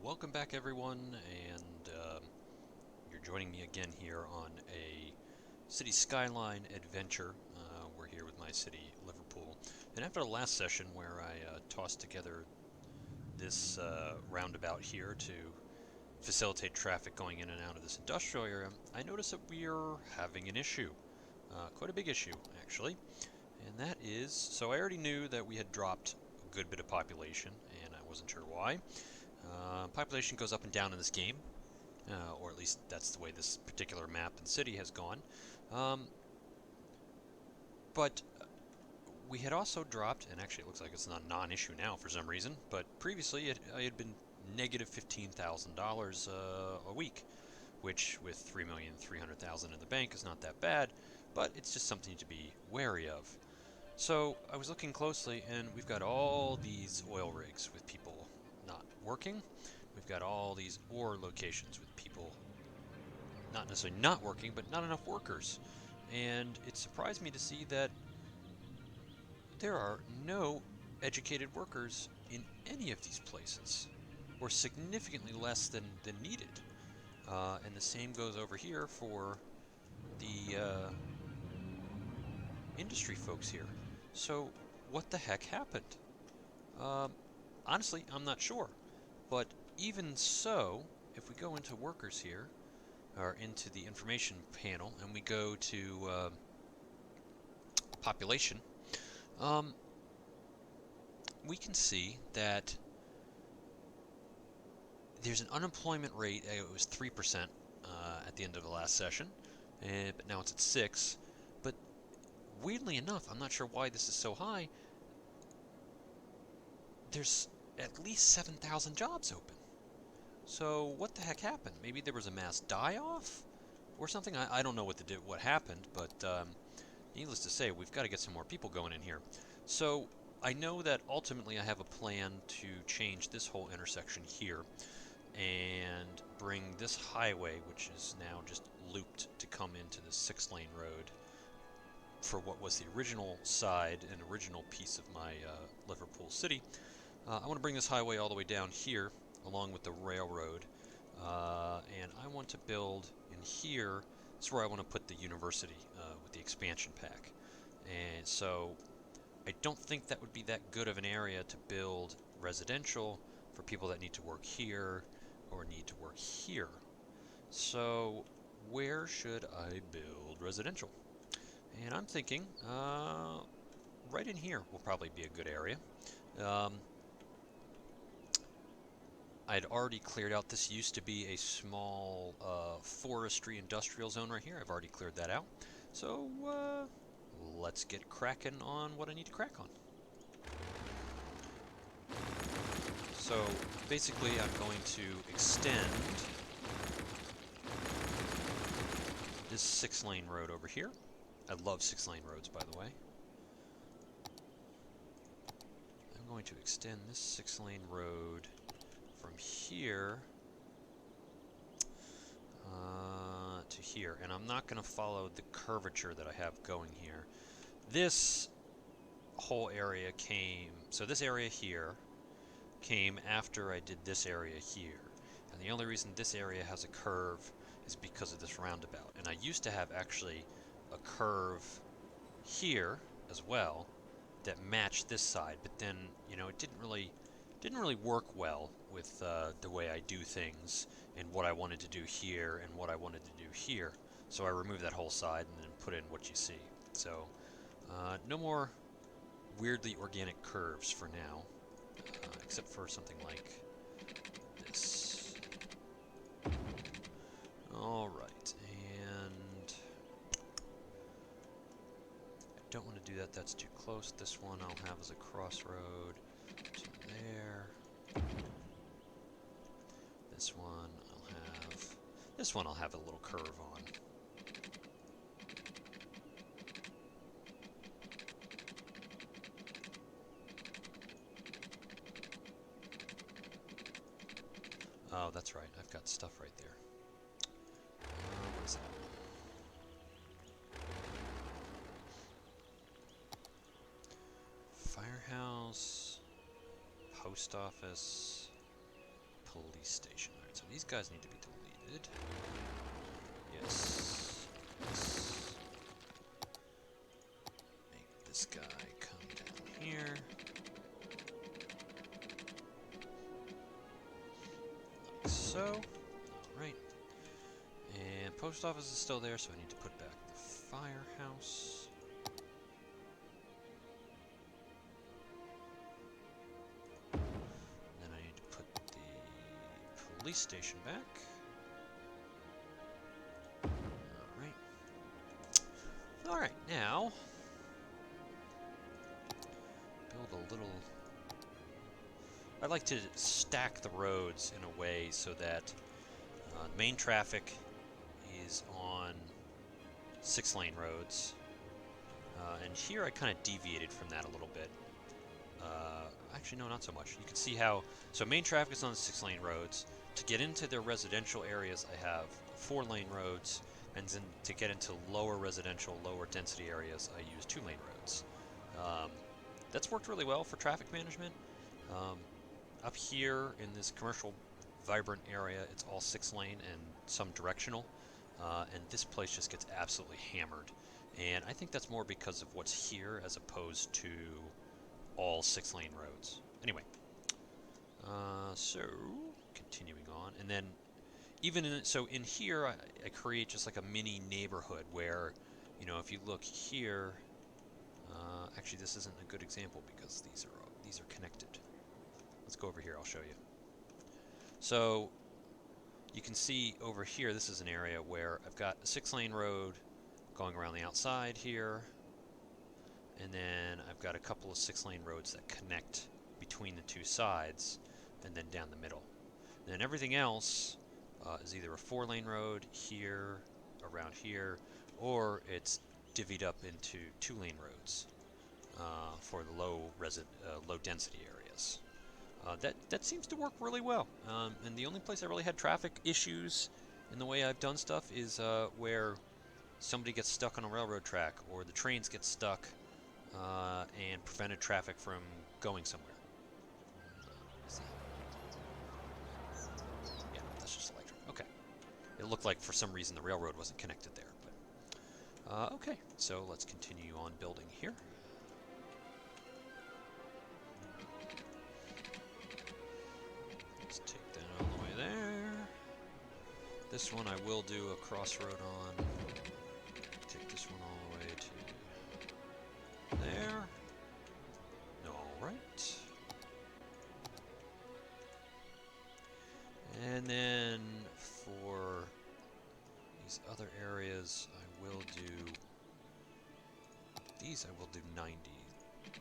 Welcome back everyone, and you're joining me again here on a city skyline adventure. We're here with my city, Liverpool, and after the last session where I tossed together this roundabout here to facilitate traffic going in and out of this industrial area, I noticed that we're having an issue, quite a big issue actually, and that is, so I already knew that we had dropped a good bit of population, and I wasn't sure why. Population goes up and down in this game, or at least that's the way this particular map and city has gone. But we had also dropped, and actually it looks like it's not a non-issue now for some reason, but previously it had been negative $15,000 a week, which with 3,300,000 in the bank is not that bad, but it's just something to be wary of. So I was looking closely, and we've got all these oil rigs with people not working. We've got all these ore locations with people not necessarily not working, but not enough workers. And it surprised me to see that there are no educated workers in any of these places, or significantly less than needed. And the same goes over here for the industry folks here. So what the heck happened? Um, Honestly, I'm not sure. But even so, if we go into workers here, or into the information panel, and we go to population, we can see that there's an unemployment rate. It was 3% at the end of the last session, but now it's at 6. But weirdly enough, I'm not sure why this is so high. There's at least 7,000 jobs open. So what the heck happened? Maybe there was a mass die-off or something? I don't know what happened, but needless to say, we've got to get some more people going in here. So I know that ultimately I have a plan to change this whole intersection here and bring this highway, which is now just looped to come into the 6-lane road for what was the original side and original piece of my Liverpool city. I want to bring this highway all the way down here along with the railroad, and I want to build in here. That's where I want to put the university with the expansion pack. And so I don't think that would be that good of an area to build residential for people that need to work here or need to work here. So where should I build residential? And I'm thinking right in here will probably be a good area. I'd already cleared out. This used to be a small forestry industrial zone right here. I've already cleared that out. So let's get cracking on what I need to crack on. So basically I'm going to extend this 6-lane road over here. I love 6-lane roads, by the way. I'm going to extend this 6-lane road from here to here, and I'm not going to follow the curvature that I have going here. This whole area came, so this area here came after I did this area here, and the only reason this area has a curve is because of this roundabout. And I used to have actually a curve here as well that matched this side, but then, you know, it didn't really work well with the way I do things and what I wanted to do here and what I wanted to do here. So I removed that whole side and then put in what you see. So no more weirdly organic curves for now, except for something like this. Alright, and I don't want to do that, that's too close. This one I'll have as a crossroad to there. This one I'll have a little curve on. Oh, that's right. I've got stuff right there. What is that? Firehouse, post office, police station. Alright, so these guys need to be deleted. Yes. Yes. Make this guy come down here. Like so. Alright. And post office is still there, so I need to put back the firehouse. Then I need to put the police station back. Alright. Alright, now build a little... I like to stack the roads in a way so that main traffic is on 6-lane roads. And here I kind of deviated from that a little bit. Actually, no, not so much. You can see how... So main traffic is on 6-lane roads. To get into their residential areas, I have 4-lane roads. And then to get into lower residential, lower density areas, I use 2-lane roads. That's worked really well for traffic management. Up here in this commercial vibrant area, it's all 6-lane and some directional. And this place just gets absolutely hammered. And I think that's more because of what's here as opposed to all 6-lane roads. Anyway, so continuing on, and then even in so in here I create just like a mini neighborhood where, you know, if you look here, actually this isn't a good example because these are connected. Let's go over here. I'll show you. So you can see over here, this is an area where I've got a 6-lane road going around the outside here, and then I've got a couple of 6-lane roads that connect between the two sides, and then down the middle. And then everything else is either a 4-lane road here, around here, or it's divvied up into 2-lane roads for the low density areas. That seems to work really well. And the only place I really had traffic issues in the way I've done stuff is where somebody gets stuck on a railroad track or the trains get stuck and prevented traffic from going somewhere. Yeah, that's just electric. Okay. It looked like for some reason the railroad wasn't connected there. But okay, so let's continue on building here. Let's take that all the way there. This one I will do a crossroad on. Take this one all the way to there. Alright. And then for these other areas, I will do these. I will do 90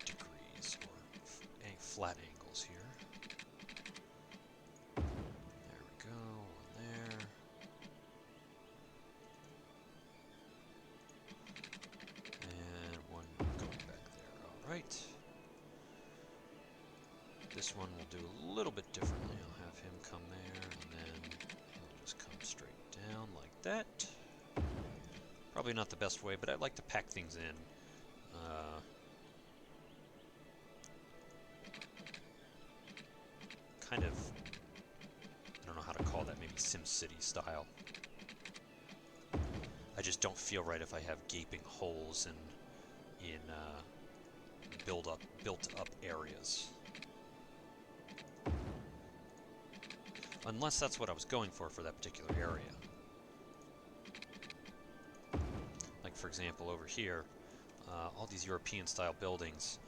degrees or flat angles here. There we go, on there. And one going back there. Alright. This one will do a little bit differently. I'll have him come there, and then he'll just come straight down like that. Probably not the best way, but I like to pack things in. Kind of, I don't know how to call that, maybe SimCity style. I just don't feel right if I have gaping holes in built up areas. Unless that's what I was going for that particular area. Like for example over here, all these European-style buildings.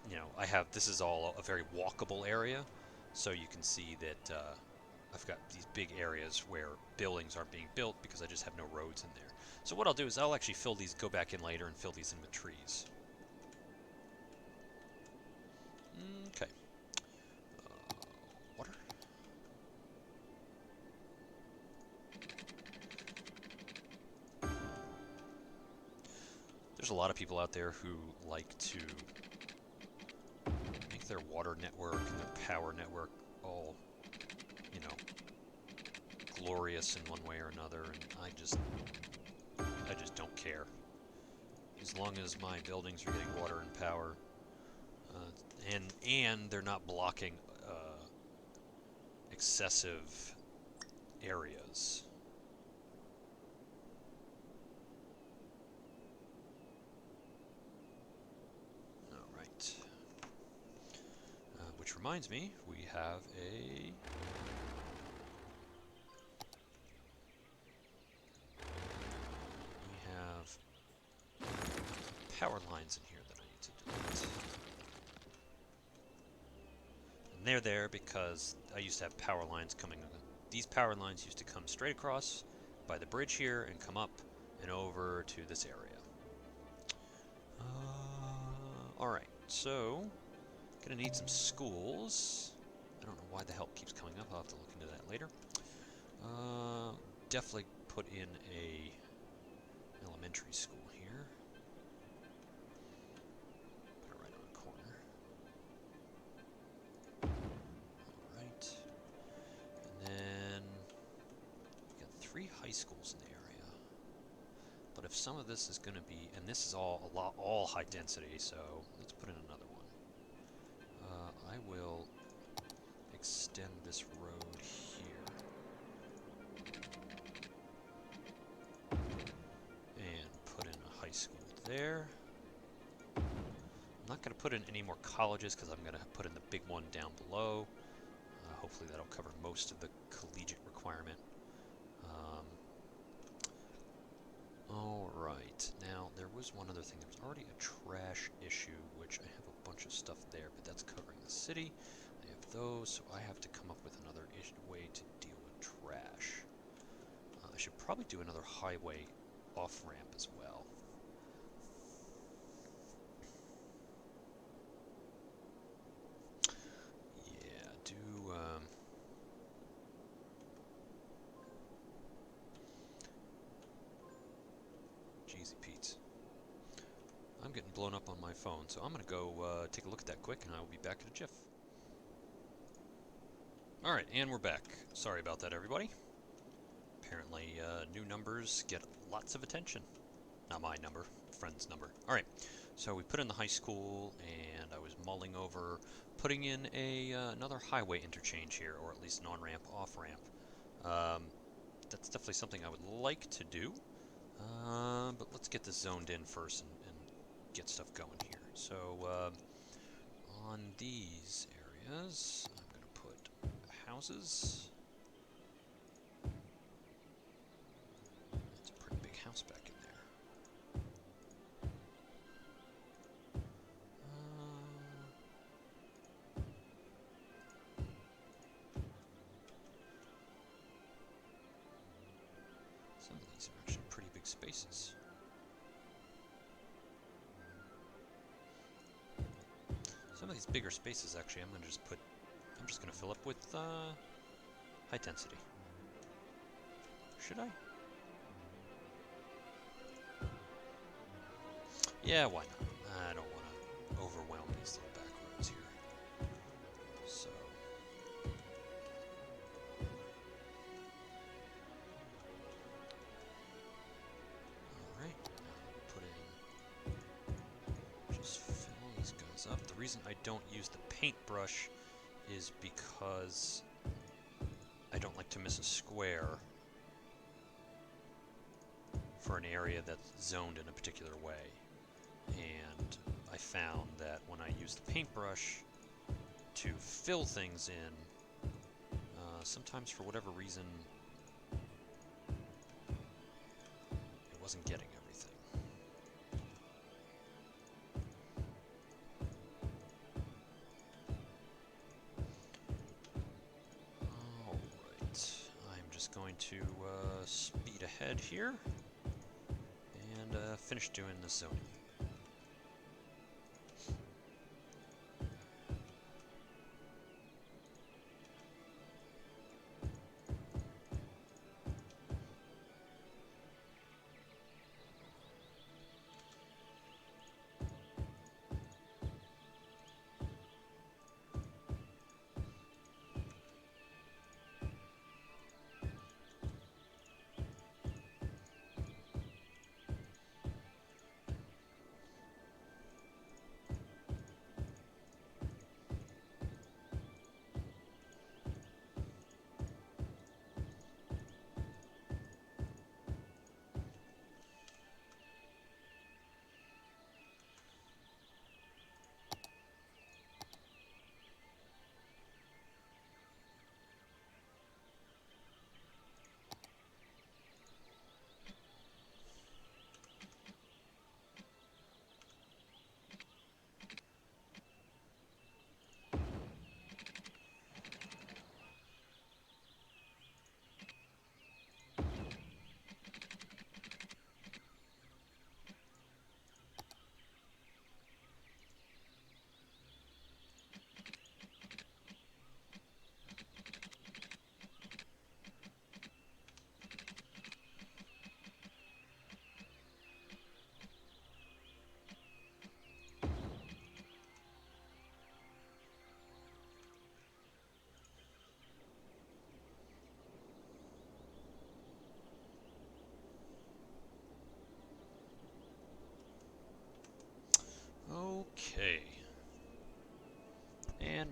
You know, this is all a very walkable area, so you can see that I've got these big areas where buildings aren't being built because I just have no roads in there. So what I'll do is I'll actually go back in later and fill these in with trees. Okay. Water. There's a lot of people out there who like to make their water network and their power network all, you know, glorious in one way or another, and I just don't care. As long as my buildings are getting water and power, and they're not blocking excessive areas. Alright. Which reminds me, we have a... power lines in here that I need to delete. And they're there because I used to have power lines coming. These power lines used to come straight across by the bridge here and come up and over to this area. Alright, so gonna need some schools. I don't know why the help keeps coming up. I'll have to look into that later. Definitely put in a elementary school here. Put it right on the corner. Alright. And then we got 3 high schools in the area. But if some of this is going to be, and this is all high density, so let's put in another one. I will extend this road here. And put in a high school there. I'm not going to put in any more colleges because I'm going to put in the big one down below. Hopefully that'll cover most of the collegiate requirement. Alright, now there was one other thing. There was already a trash issue, which I have a bunch of stuff there, but that's covering the city. I have those, so I have to come up with another way to deal with trash. I should probably do another highway off-ramp as well. Yeah, do... Jeezy Pete. I'm getting blown up on my phone, so I'm going to go take a look at that quick, and I will be back in a jiff. Alright, and we're back. Sorry about that, everybody. Apparently, new numbers get lots of attention. Not my number, friend's number. Alright, so we put in the high school, and I was mulling over putting in another highway interchange here, or at least an on-ramp, off-ramp. That's definitely something I would like to do. But let's get this zoned in first and get stuff going here. So, on these areas, I'm going to put houses. That's a pretty big house back in there. Some of these are actually pretty big spaces. Some of these bigger spaces, actually, I'm just going to fill up with high density. Should I? Yeah, why not? I don't want to overwhelm these little back roads here. So. Alright, now put in, just fill these guys up. The reason I don't use the paintbrush is because I don't like to miss a square for an area that's zoned in a particular way. And I found that when I use the paintbrush to fill things in, sometimes for whatever reason it wasn't getting everything. Alright, I'm just going to speed ahead here and finish doing the zoning.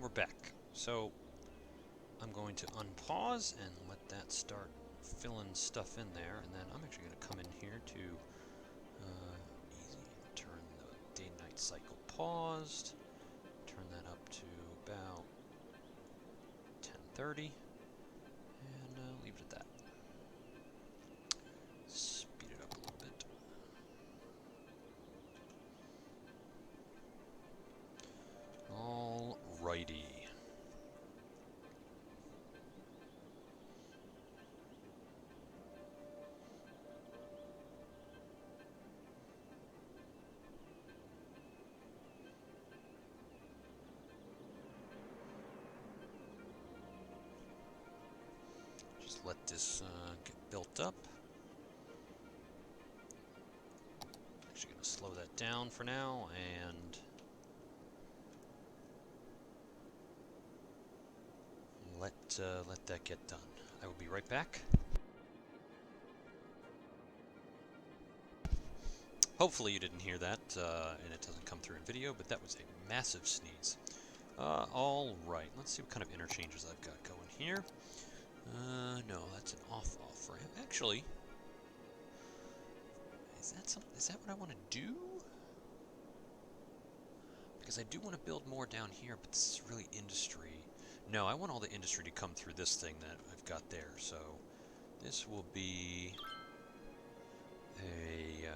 we're back. So I'm going to unpause and let that start filling stuff in there, and then I'm actually going to come in here to easy, turn the day-night cycle paused, turn that up to about 10:30, and leave it at that. Speed it up a little bit. Alrighty. Just let this get built up. Actually going to slow that down for now and let that get done. I will be right back. Hopefully you didn't hear that, and it doesn't come through in video, but that was a massive sneeze. Alright, let's see what kind of interchanges I've got going here. No, that's an off-off ramp. Actually, is that what I want to do? Because I do want to build more down here, but this is really industry. No, I want all the industry to come through this thing that I've got there, so this will be a,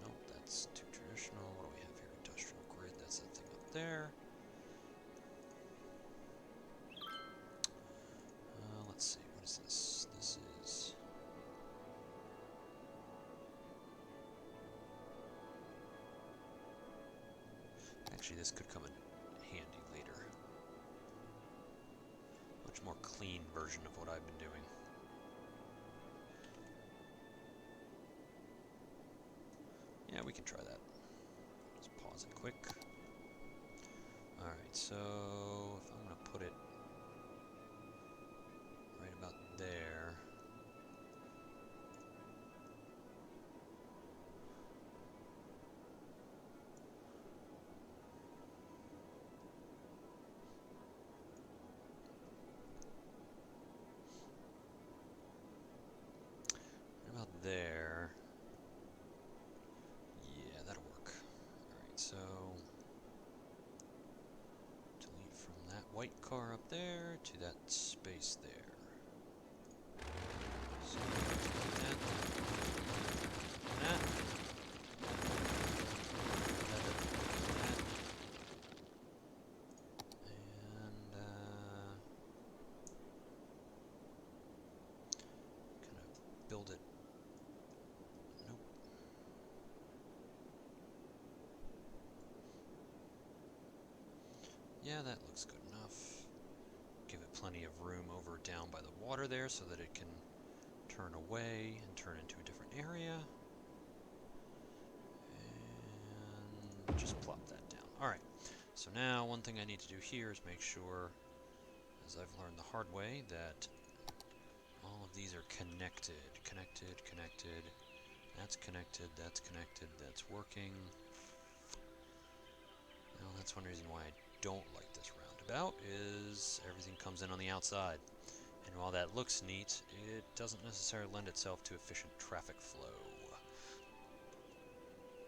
nope, that's too traditional. What do we have here? Industrial grid, that's that thing up there. Let's see, what is this? This is... Actually, this could come in handy later. Much more clean version of what I've been doing. Yeah, we can try that. Just pause it quick. Alright, so if I'm going to put it right about there. Right about there. Yeah, that'll work. Alright, so delete from that white car up there to that space there. So that. And kind of build it. Nope. Yeah, that looks good enough. Give it plenty of room over down by the water there so that it can turn away and turn into a different area. And just plop that down. Alright, so now one thing I need to do here is make sure, as I've learned the hard way, that all of these are connected. Connected, connected. That's connected, that's connected, that's working. Now that's one reason why I don't like this roundabout, is everything comes in on the outside. And while that looks neat, it doesn't necessarily lend itself to efficient traffic flow.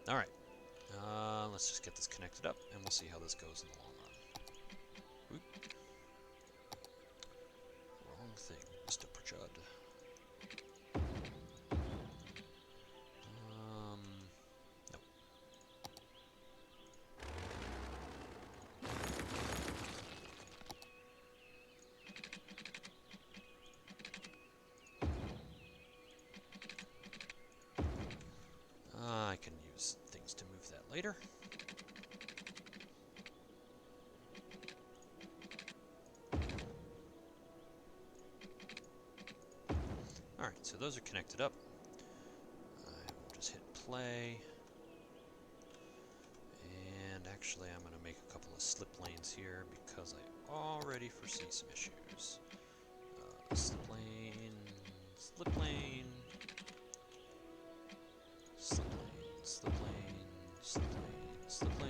Alright, let's just get this connected up, and we'll see how this goes in the long run. Oop. Wrong thing, Mr. Pritchard. Nope. I can use things to move that later. Alright, so those are connected up. I will just hit play. And actually I'm going to make a couple of slip lanes here because I already foresee some issues. Slip lane, slip lane, slip lane, slip lane, slip lane, slip lane.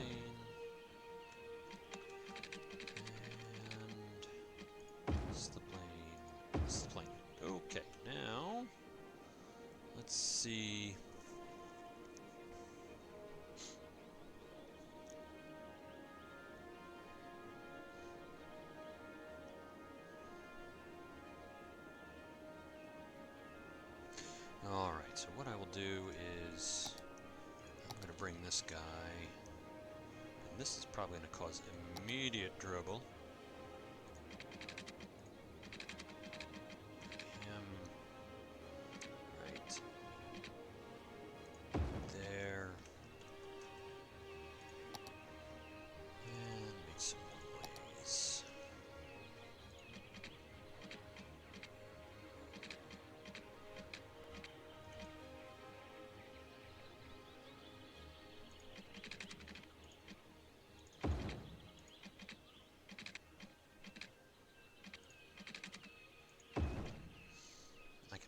do is I'm going to bring this guy, and this is probably going to cause immediate trouble. Him right there, and make some one-ways.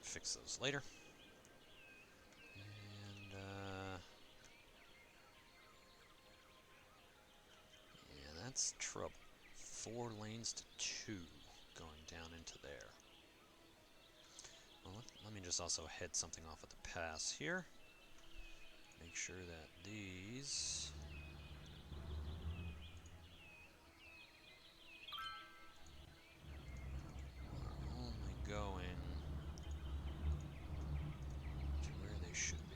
Fix those later. And, yeah, that's trouble. 4 lanes to 2 going down into there. Well, let me just also head something off at the pass here. Make sure that these... are only going to where they should be.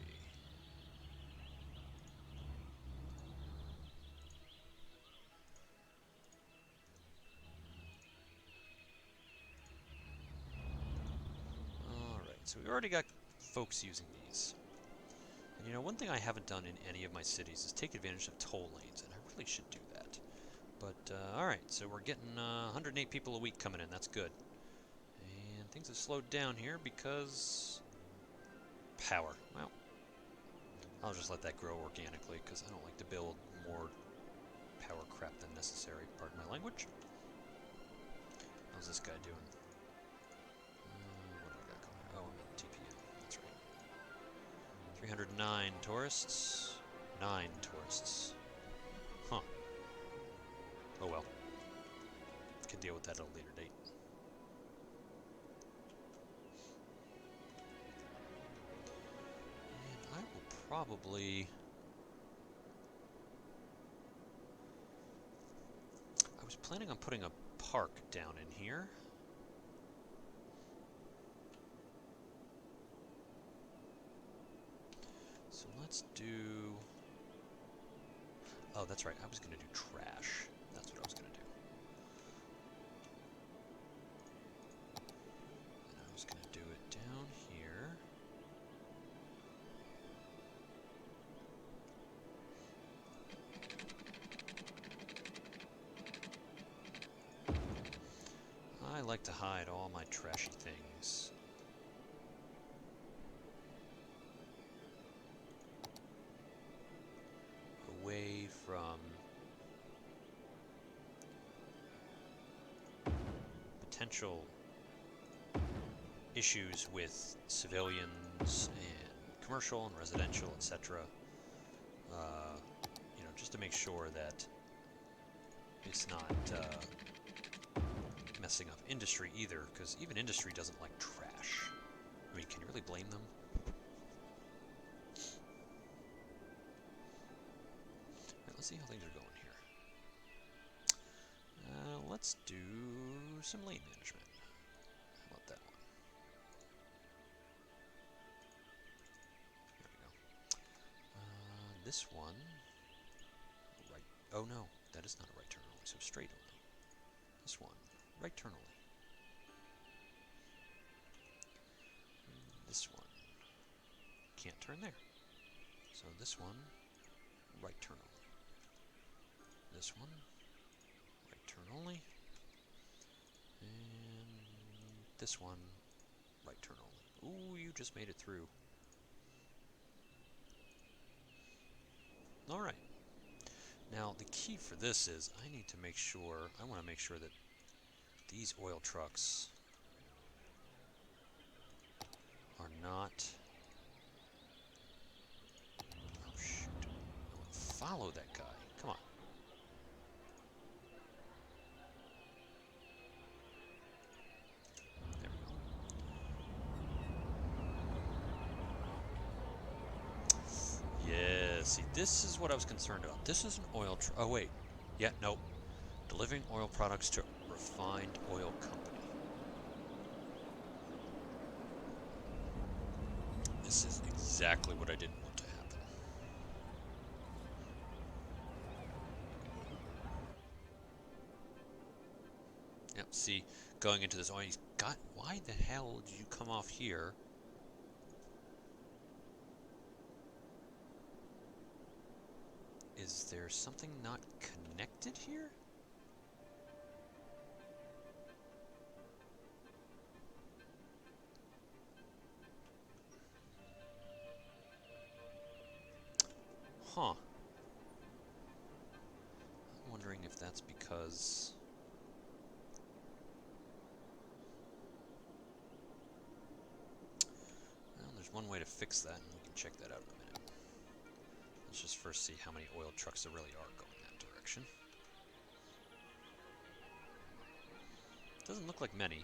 Alright, so we already got folks using these. And you know, one thing I haven't done in any of my cities is take advantage of toll lanes, and I really should do that. But, alright, so we're getting 108 people a week coming in, that's good. And things have slowed down here because... power. Well, I'll just let that grow organically, because I don't like to build more power crap than necessary, pardon my language. How's this guy doing? What do I got going? Oh, I'm at TPM, that's right. 309 tourists, 9 tourists. Huh. Oh well. Can deal with that at a later date. And I will probably... I was planning on putting a park down in here. So let's do... oh, that's right. I was going to do trash. That's what I was going to do. And I was going to do it down here. I like to hide all my trashy things. Away from potential issues with civilians and commercial and residential, etc. You know, just to make sure that it's not messing up industry either, because even industry doesn't like trash. I mean, can you really blame them? Let's see how things are going here. Let's do some lane management. How about that one? There we go. This one, right. Oh no, that is not a right turn only, so straight only. This one, right turn only. This one, can't turn there. So this one, right turn only. This one, right turn only, and this one, right turn only. Ooh, you just made it through. Alright. Now, the key for this is I need to make sure, I want to make sure that these oil trucks are not... oh, shoot. I want to follow that guy. Come on. See, this is what I was concerned about. This is an oil oh wait, yeah, nope. Delivering oil products to refined oil company. This is exactly what I didn't want to happen. Yep, see, going into this, oh, he's got, why the hell did you come off here? Is there something not connected here? Huh. I'm wondering if that's because... Well, there's one way to fix that, and we can check that out in a minute. Let's just first see how many oil trucks there really are going that direction. Doesn't look like many.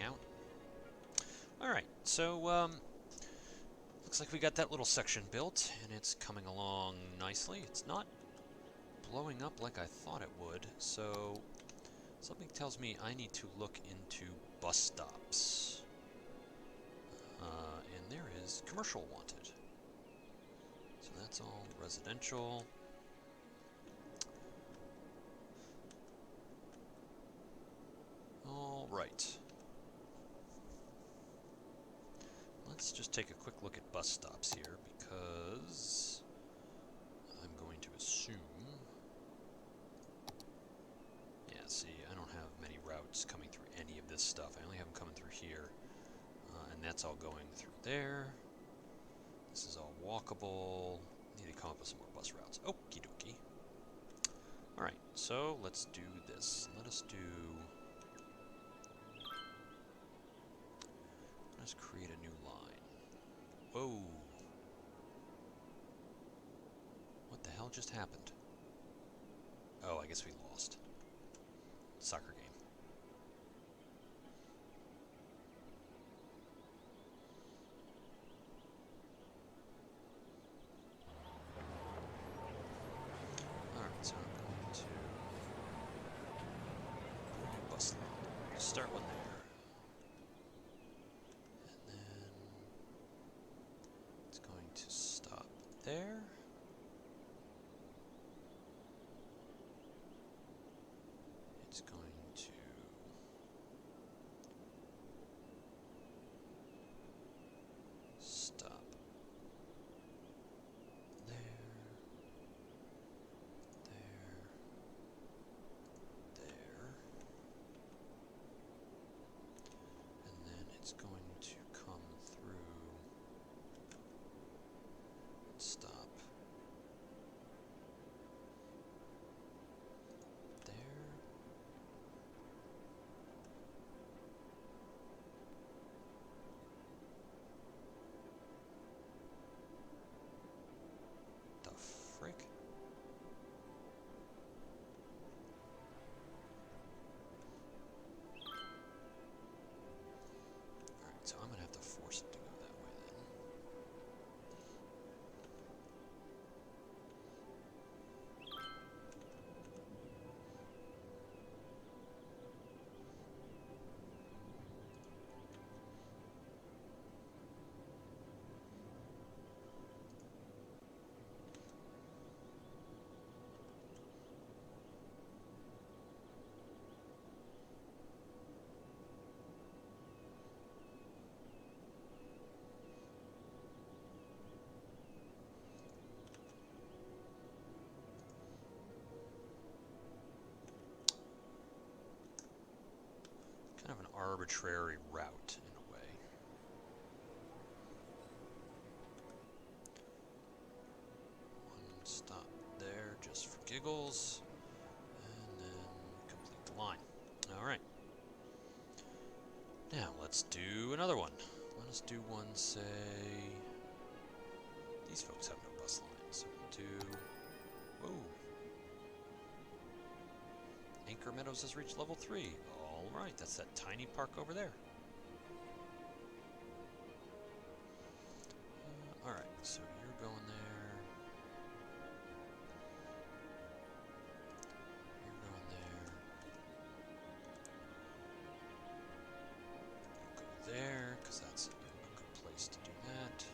Out. Alright, so looks like we got that little section built, and it's coming along nicely. It's not blowing up like I thought it would, so something tells me I need to look into bus stops. And there is commercial wanted. So that's all residential. All right. Let's just take a quick look at bus stops here, because I'm going to assume... Yeah, see, I don't have many routes coming through any of this stuff. I only have them coming through here, and that's all going through there. This is all walkable. Need to come up with some more bus routes. Okie dokie. Alright, so let's do this. Let's create a new line. Whoa. What the hell just happened? Oh, I guess we lost. Soccer game. Alright, so I'm going to put a new bus line. Start one there. And then it's going to stop there. It's going to stop there, and then it's going to come through and stop there. The frick? Alright, so I'm gonna have to force it to go that way then. Kind of an arbitrary route in a way. One stop there just for giggles, and then complete the line. Alright. Now let's do another one. Let us do one, say... These folks have no bus lines, so we'll do... Whoa. Anchor Meadows has reached level 3. Right, that's that tiny park over there. Alright, so you're going there. You're going there. You go there, because that's a good place to do that.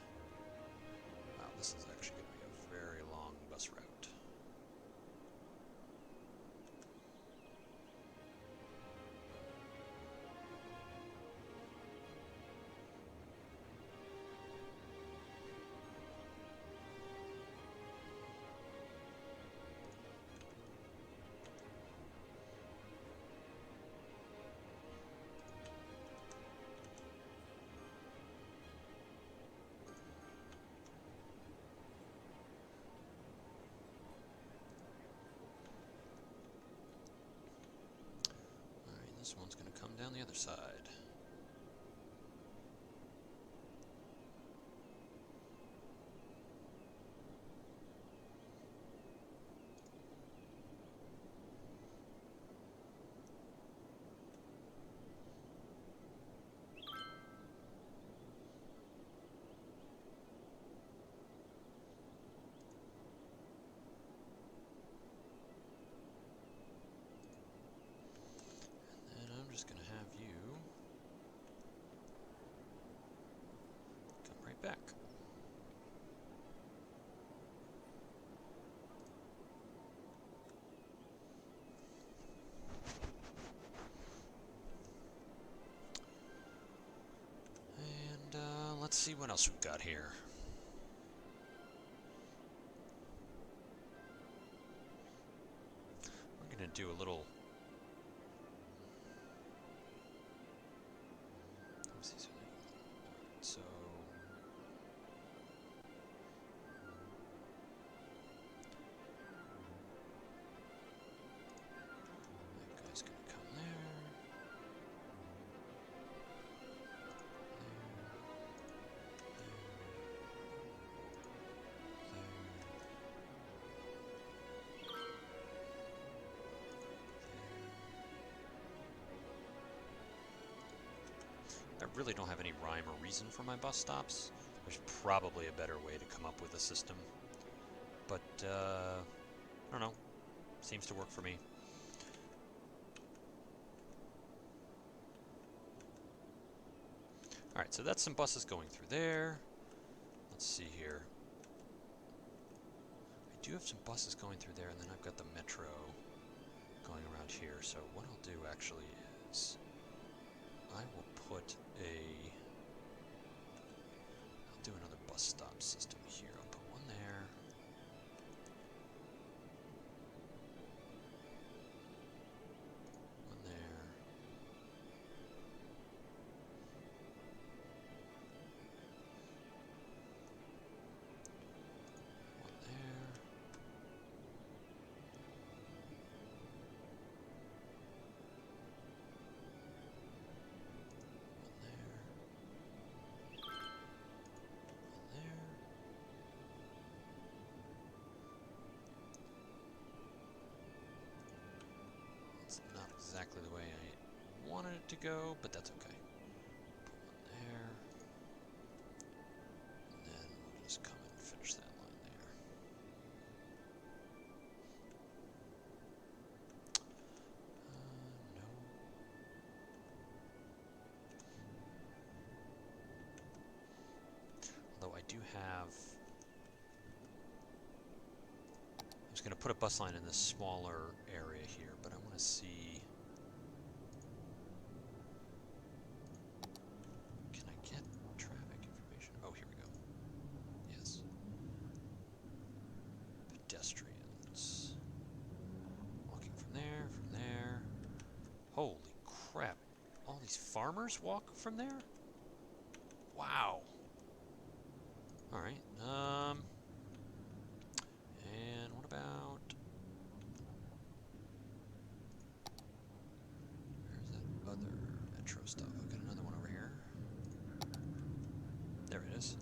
Wow, this is actually going to be a very long bus route. This one's going to come down the other side. I'm just going to have you come right back. And let's see what else we've got here. We're going to do a little... So that guy's going to come there. I really don't have any rhyme or reason for my bus stops. There's probably a better way to come up with a system. But, I don't know. Seems to work for me. Alright, so that's some buses going through there. Let's see here. I do have some buses going through there, and then I've got the metro going around here. So what I'll do actually is I will put I'll do another bus stop system here. I'll put one there. One there. One there. It's not exactly the way I wanted it to go, but that's okay. Put one there. And then we'll just come and finish that line there. No. Although I do have... I was going to put a bus line in this smaller area here, but I want to see... Can I get traffic information? Oh, here we go. Yes. Pedestrians. Walking from there, from there. Holy crap. All these farmers walk from there? Wow. Alright, and what about... Where's that other metro stuff? I've got another one over here. There it is.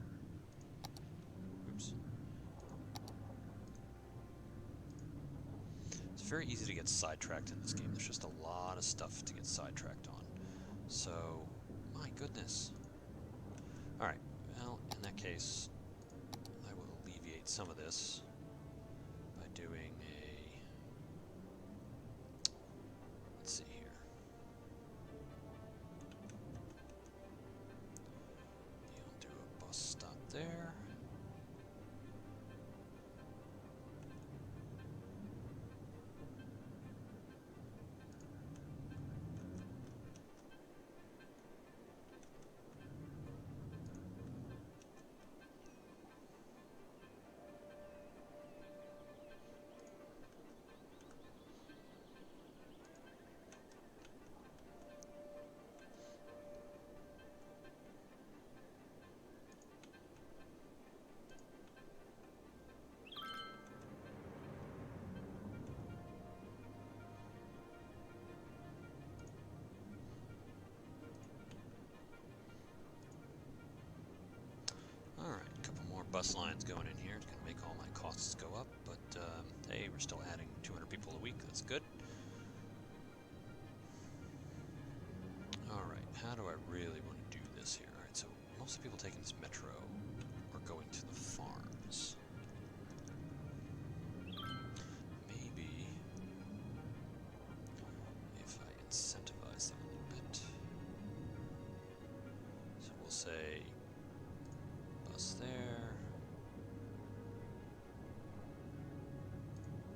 Oops. As very easy to get sidetracked in this game. There's just a lot of stuff to get sidetracked on. So, my goodness. Alright, well, in that case, I will alleviate some of this by doing a... Let's see here. I'll do a bus stop there. Bus lines going in here. It's going to make all my costs go up, but hey, we're still adding 200 people a week. That's good. Alright, how do I really want to do this here? Alright, so most of the people taking this metro are going to the farms. Maybe if I incentivize them a little bit. So we'll say bus there.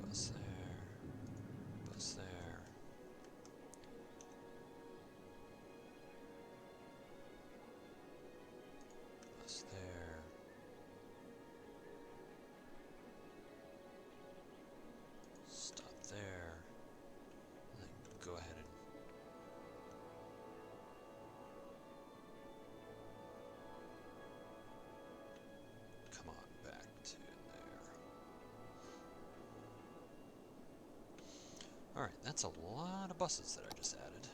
Bus there, bus there, bus there, stop there, and then go ahead and come on back to there. Alright, that's a lot of buses that I just added.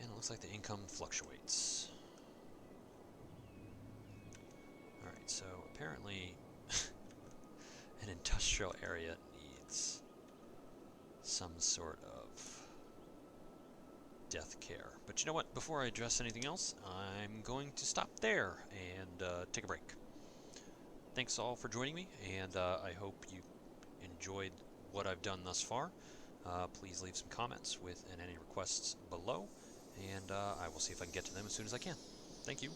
And it looks like the income fluctuates. Alright, so apparently an industrial area needs some sort of death care. But you know what? Before I address anything else, I'm going to stop there and take a break. Thanks all for joining me, and I hope you enjoyed what I've done thus far. Please leave some comments and any requests below, and I will see if I can get to them as soon as I can. Thank you.